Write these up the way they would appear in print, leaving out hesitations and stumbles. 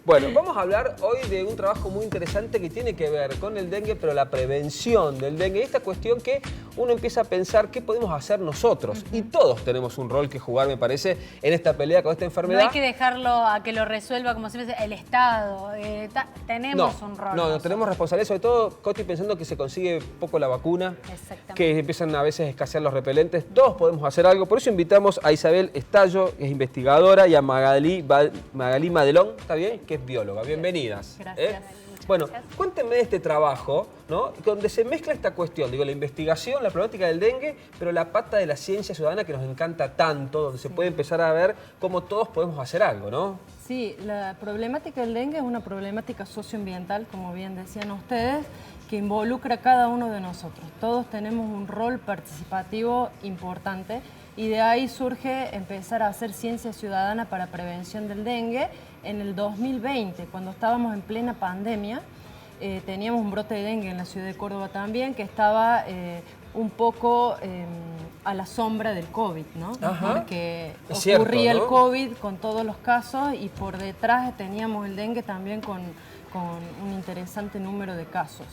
Bueno, vamos a hablar hoy de un trabajo muy interesante que tiene que ver con el dengue, pero la prevención del dengue. Esta cuestión que uno empieza a pensar qué podemos hacer nosotros. Y todos tenemos un rol que jugar, me parece, en esta pelea con esta enfermedad. No hay que dejarlo a que lo resuelva, como siempre, el Estado. Tenemos un rol. No, tenemos responsabilidad, sobre todo, Coti, pensando que se consigue poco la vacuna, que empiezan a veces a escasear los repelentes. Todos podemos hacer algo. Por eso invitamos a Isabel Estallo, que es investigadora, y a Magalí Madelón, ¿está bien? Que es bióloga. Bienvenidas. Gracias. Bueno, cuéntenme de este trabajo, ¿no? Donde se mezcla esta cuestión, digo, la investigación, la problemática del dengue, pero la pata de la ciencia ciudadana que nos encanta tanto, donde se puede empezar a ver cómo todos podemos hacer algo, ¿no? Sí, la problemática del dengue es una problemática socioambiental, como bien decían ustedes, que involucra a cada uno de nosotros. Todos tenemos un rol participativo importante y de ahí surge empezar a hacer ciencia ciudadana para prevención del dengue en el 2020, cuando estábamos en plena pandemia. Teníamos un brote de dengue en la ciudad de Córdoba también, que estaba un poco a la sombra del COVID, ¿no? Porque ocurría el COVID con todos los casos y por detrás teníamos el dengue también con un interesante número de casos.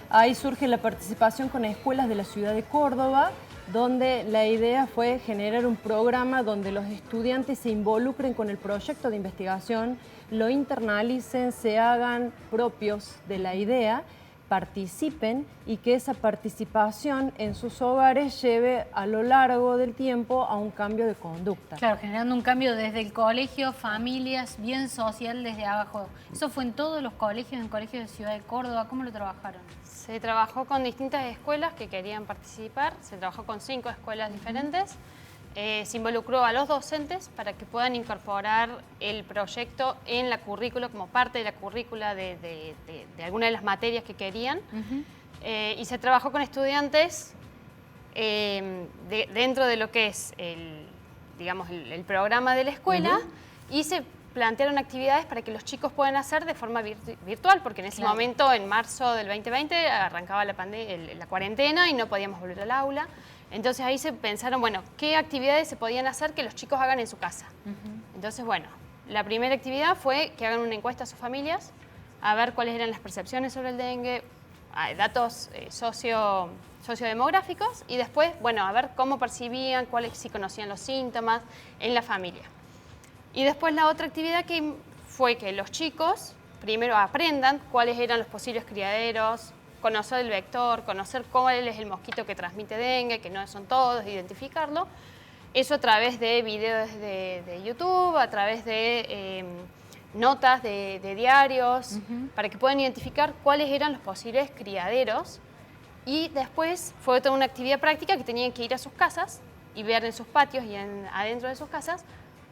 Ahí surge la participación con escuelas de la ciudad de Córdoba, donde la idea fue generar un programa donde los estudiantes se involucren con el proyecto de investigación, lo internalicen, se hagan propios de la idea, participen y que esa participación en sus hogares lleve a lo largo del tiempo a un cambio de conducta. Claro, generando un cambio desde el colegio, familias, bien social desde abajo. ¿Eso fue en todos los colegios, en colegios de Ciudad de Córdoba? ¿Cómo lo trabajaron? Se trabajó con distintas escuelas que querían participar, se trabajó con 5 escuelas diferentes. Se involucró a los docentes para que puedan incorporar el proyecto en la currícula, como parte de la currícula de alguna de las materias que querían. Y se trabajó con estudiantes dentro de lo que es el programa de la escuela y se plantearon actividades para que los chicos puedan hacer de forma virtual, porque en ese momento, en marzo del 2020, arrancaba la cuarentena y no podíamos volver al aula. Entonces ahí se pensaron, bueno, qué actividades se podían hacer que los chicos hagan en su casa. Entonces, bueno, la primera actividad fue que hagan una encuesta a sus familias, a ver cuáles eran las percepciones sobre el dengue, datos sociodemográficos, y después, bueno, a ver cómo percibían, si conocían los síntomas en la familia. Y después la otra actividad que fue que los chicos primero aprendan cuáles eran los posibles criaderos, conocer el vector, conocer cuál es el mosquito que transmite dengue, que no son todos, identificarlo. Eso a través de videos de YouTube, a través de notas de diarios, para que puedan identificar cuáles eran los posibles criaderos. Y después fue toda una actividad práctica que tenían que ir a sus casas y ver en sus patios y adentro de sus casas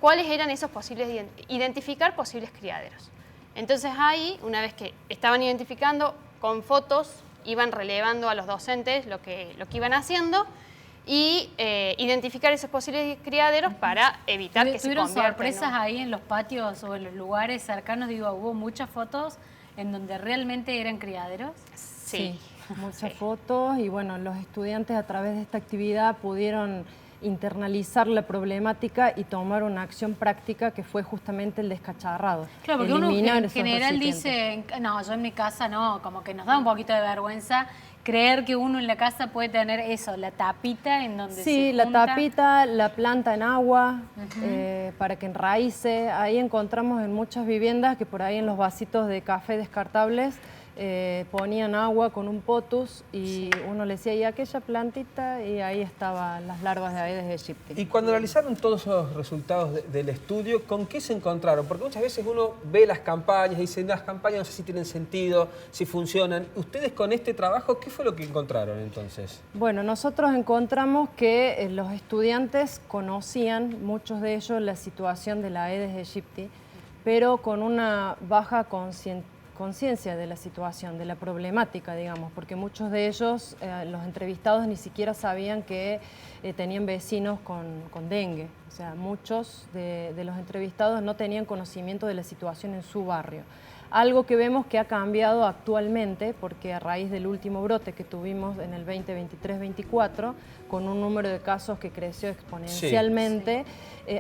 cuáles eran esos posibles, identificar posibles criaderos. Entonces ahí, una vez que estaban identificando, con fotos iban relevando a los docentes lo que iban haciendo y identificar esos posibles criaderos para evitar que se conviertan. ¿Tuvieron sorpresas ahí en los patios o en los lugares cercanos? Digo, ¿hubo muchas fotos en donde realmente eran criaderos? Sí, muchas fotos y bueno, los estudiantes a través de esta actividad pudieron internalizar la problemática y tomar una acción práctica que fue justamente el descacharrado. Claro, porque uno en general dice, no, yo en mi casa no, como que nos da un poquito de vergüenza creer que uno en la casa puede tener eso, la tapita en donde se junta. La tapita, la planta en agua, para que enraíce. Ahí encontramos en muchas viviendas que por ahí en los vasitos de café descartables ponían agua con un potus y uno le decía, ¿y aquella plantita? Y ahí estaban las larvas de Aedes aegypti. Y cuando analizaron todos esos resultados del estudio, ¿con qué se encontraron? Porque muchas veces uno ve las campañas y dice, las campañas no sé si tienen sentido, si funcionan. ¿Ustedes con este trabajo qué fue lo que encontraron entonces? Bueno, nosotros encontramos que los estudiantes conocían, muchos de ellos, la situación de la Aedes aegypti, pero con una baja conciencia de la situación, de la problemática, digamos, porque muchos de ellos, los entrevistados, ni siquiera sabían que tenían vecinos con dengue. O sea, muchos de los entrevistados no tenían conocimiento de la situación en su barrio. Algo que vemos que ha cambiado actualmente, porque a raíz del último brote que tuvimos en el 2023-24, con un número de casos que creció exponencialmente,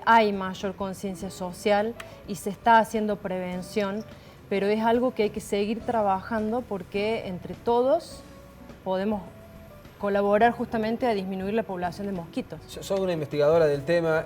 hay mayor conciencia social y se está haciendo prevención, pero es algo que hay que seguir trabajando porque entre todos podemos colaborar justamente a disminuir la población de mosquitos. Soy una investigadora del tema,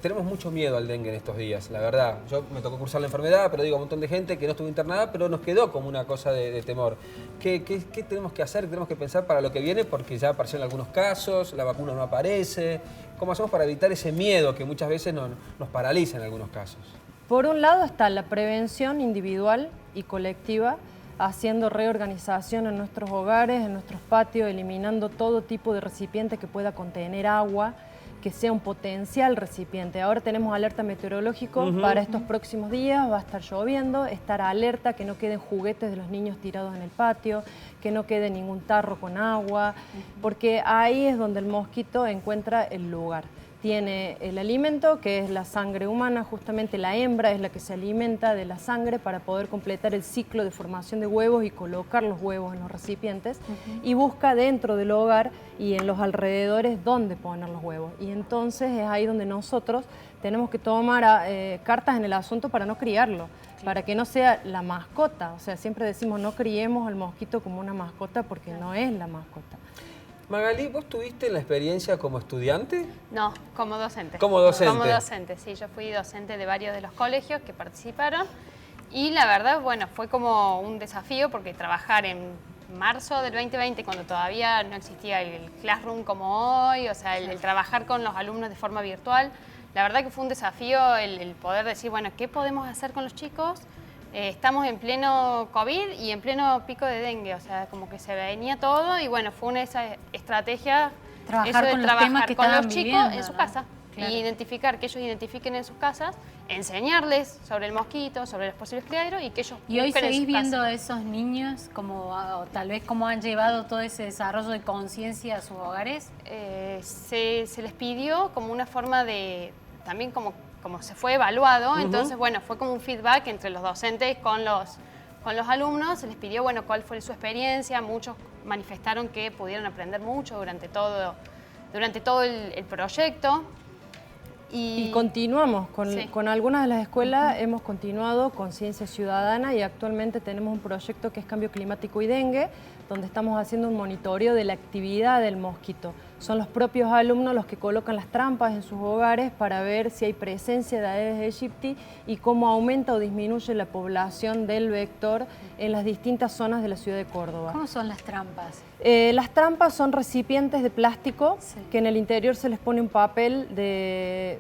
tenemos mucho miedo al dengue en estos días, la verdad. Yo me tocó cursar la enfermedad, pero digo, un montón de gente que no estuvo internada, pero nos quedó como una cosa de temor. ¿Qué tenemos que hacer? ¿Qué tenemos que pensar para lo que viene? Porque ya aparecieron algunos casos, la vacuna no aparece. ¿Cómo hacemos para evitar ese miedo que muchas veces nos paraliza en algunos casos? Por un lado está la prevención individual y colectiva, haciendo reorganización en nuestros hogares, en nuestros patios, eliminando todo tipo de recipiente que pueda contener agua, que sea un potencial recipiente. Ahora tenemos alerta meteorológico para estos próximos días, va a estar lloviendo, estar alerta, que no queden juguetes de los niños tirados en el patio, que no quede ningún tarro con agua, porque ahí es donde el mosquito encuentra el lugar. Tiene el alimento, que es la sangre humana, justamente la hembra es la que se alimenta de la sangre para poder completar el ciclo de formación de huevos y colocar los huevos en los recipientes, y busca dentro del hogar y en los alrededores dónde poner los huevos. Y entonces es ahí donde nosotros tenemos que tomar cartas en el asunto para no criarlo, para que no sea la mascota. O sea, siempre decimos no criemos al mosquito como una mascota porque no es la mascota. Magalí, ¿vos tuviste la experiencia como estudiante? No, como docente. Como docente. Como docente, sí. Yo fui docente de varios de los colegios que participaron y la verdad, bueno, fue como un desafío porque trabajar en marzo del 2020, cuando todavía no existía el Classroom como hoy, o sea, el trabajar con los alumnos de forma virtual, la verdad que fue un desafío el poder decir, bueno, ¿qué podemos hacer con los chicos? Estamos en pleno COVID y en pleno pico de dengue, o sea, como que se venía todo y bueno, fue una de esas estrategias, trabajar eso de con trabajar con los chicos viviendo, en su ¿no? casa. Claro. Y identificar, que ellos identifiquen en sus casas, enseñarles sobre el mosquito, sobre los posibles criaderos y que ellos ¿Y hoy busquen en seguís sus viendo casas. a esos niños como, o tal vez cómo han llevado todo ese desarrollo de conciencia a sus hogares? Se les pidió como una forma de, también como se fue evaluado, entonces bueno, fue como un feedback entre los docentes con los alumnos, se les pidió bueno cuál fue su experiencia, muchos manifestaron que pudieron aprender mucho durante todo el proyecto. Y continuamos, con algunas de las escuelas hemos continuado con Ciencia Ciudadana y actualmente tenemos un proyecto que es Cambio Climático y Dengue, donde estamos haciendo un monitoreo de la actividad del mosquito. Son los propios alumnos los que colocan las trampas en sus hogares para ver si hay presencia de Aedes aegypti y cómo aumenta o disminuye la población del vector en las distintas zonas de la ciudad de Córdoba. ¿Cómo son las trampas? Las trampas son recipientes de plástico que en el interior se les pone un papel de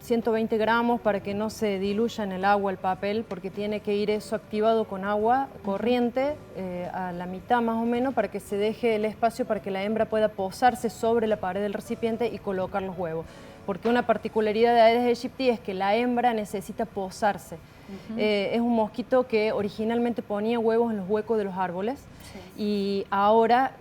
120 gramos para que no se diluya en el agua el papel, porque tiene que ir eso activado con agua corriente a la mitad más o menos para que se deje el espacio para que la hembra pueda posarse sobre la pared del recipiente y colocar los huevos. Porque una particularidad de Aedes aegypti es que la hembra necesita posarse. Es un mosquito que originalmente ponía huevos en los huecos de los árboles y ahora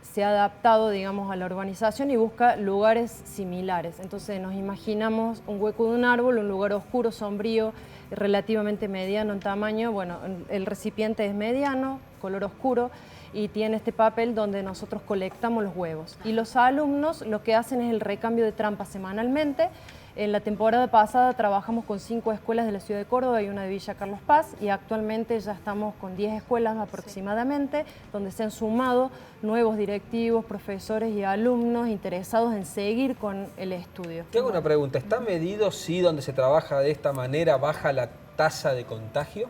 se ha adaptado, digamos, a la urbanización y busca lugares similares. Entonces nos imaginamos un hueco de un árbol, un lugar oscuro, sombrío, relativamente mediano en tamaño. Bueno, el recipiente es mediano, color oscuro, y tiene este papel donde nosotros colectamos los huevos. Y los alumnos lo que hacen es el recambio de trampas semanalmente. En la temporada pasada trabajamos con 5 escuelas de la ciudad de Córdoba y una de Villa Carlos Paz, y actualmente ya estamos con 10 escuelas aproximadamente, donde se han sumado nuevos directivos, profesores y alumnos interesados en seguir con el estudio. Te hago una pregunta, ¿está medido si donde se trabaja de esta manera baja la tasa de contagio?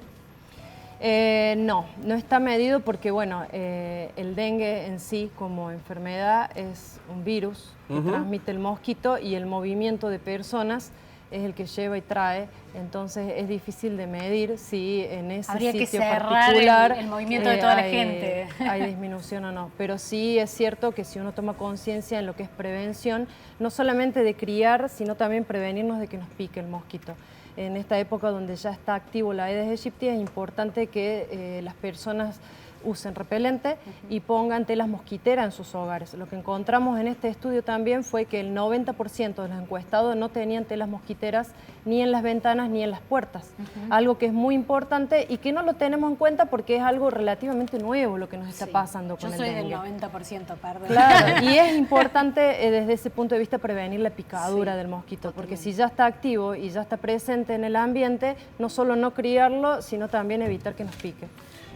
No está medido porque bueno, el dengue en sí como enfermedad es un virus que transmite el mosquito y el movimiento de personas es el que lleva y trae, entonces es difícil de medir si en ese sitio particular el movimiento de toda la gente. Hay disminución o no, pero sí es cierto que si uno toma conciencia en lo que es prevención, no solamente de criar, sino también prevenirnos de que nos pique el mosquito. en esta época donde ya está activo la Aedes aegypti, es importante que las personas usen repelente y pongan telas mosquiteras en sus hogares. Lo que encontramos en este estudio también fue que el 90% de los encuestados no tenían telas mosquiteras ni en las ventanas ni en las puertas. Algo que es muy importante y que no lo tenemos en cuenta porque es algo relativamente nuevo lo que nos está pasando con el dengue. Yo soy del 90%, perdón. Claro, y es importante desde ese punto de vista prevenir la picadura del mosquito, porque si ya está activo y ya está presente en el ambiente, no solo no criarlo, sino también evitar que nos pique.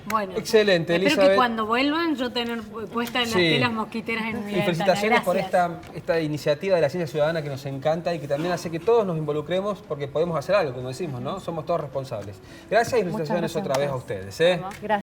Bueno, excelente, espero Elizabeth. que cuando vuelvan yo tener puestas las telas mosquiteras en mi Y ventana. felicitaciones por Gracias. esta iniciativa de la ciencia ciudadana que nos encanta y que también hace que todos nos involucremos porque podemos hacer algo, como decimos, ¿no? Somos todos responsables. Gracias y felicitaciones gracias otra vez a ustedes. ¿eh? Gracias.